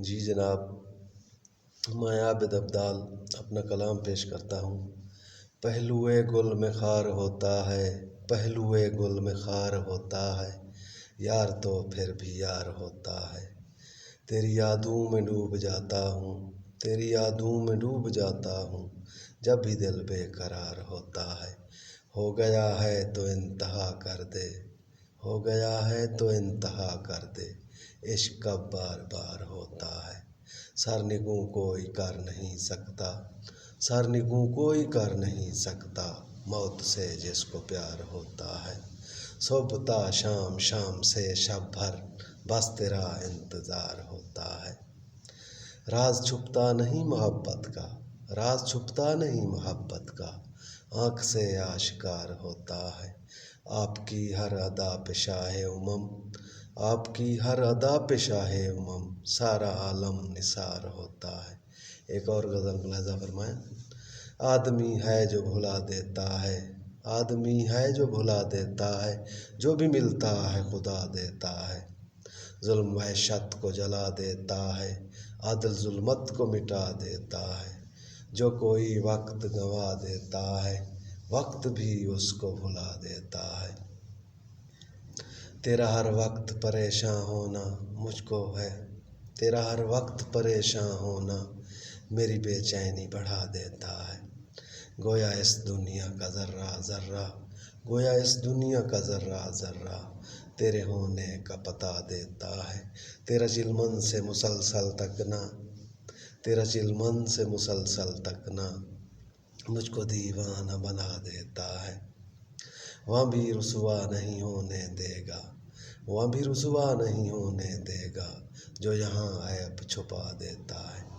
جی جناب، میں عابد ابدال اپنا کلام پیش کرتا ہوں۔ پہلوئے گل میں خار ہوتا ہے، پہلوئے گل میں خار ہوتا ہے، یار تو پھر بھی یار ہوتا ہے۔ تیری یادوں میں ڈوب جاتا ہوں، تیری یادوں میں ڈوب جاتا ہوں، جب بھی دل بے قرار ہوتا ہے۔ ہو گیا ہے تو انتہا کر دے، ہو گیا ہے تو انتہا کر دے، عشق کب بار بار ہوتا ہے۔ سرنگوں کوئی کر نہیں سکتا، سرنگوں کوئی کر نہیں سکتا، موت سے جس کو پیار ہوتا ہے۔ صبح تا شام، شام سے شب بھر، بس تیرا انتظار ہوتا ہے۔ راز چھپتا نہیں محبت کا، راز چھپتا نہیں محبت کا، آنکھ سے آشکار ہوتا ہے۔ آپ کی ہر ادا پہ شاہ امم، آپ کی ہر ادا پہ شاہ امم، سارا عالم نثار ہوتا ہے۔ ایک اور غزل ملاحظہ فرمائیں۔ آدمی ہے جو بھلا دیتا ہے، آدمی ہے جو بھلا دیتا ہے، جو بھی ملتا ہے خدا دیتا ہے۔ ظلم وحشت کو جلا دیتا ہے، عدل ظلمت کو مٹا دیتا ہے۔ جو کوئی وقت گنوا دیتا ہے، وقت بھی اس کو بھلا دیتا ہے۔ تیرا ہر وقت پریشاں ہونا مجھ کو ہے، تیرا ہر وقت پریشاں ہونا میری بے چینی بڑھا دیتا ہے۔ گویا اس دنیا کا ذرہ ذرہ، گویا اس دنیا کا ذرہ ذرہ تیرے ہونے کا پتہ دیتا ہے۔ تیرا چلمن سے مسلسل تکنا، تیرا چلمن سے مسلسل تکنا مجھ کو دیوانہ بنا دیتا ہے۔ وہاں بھی رسوا نہیں ہونے دے گا، وہاں بھی رسوا نہیں ہونے دے گا، جو یہاں عیب چھپا دیتا ہے۔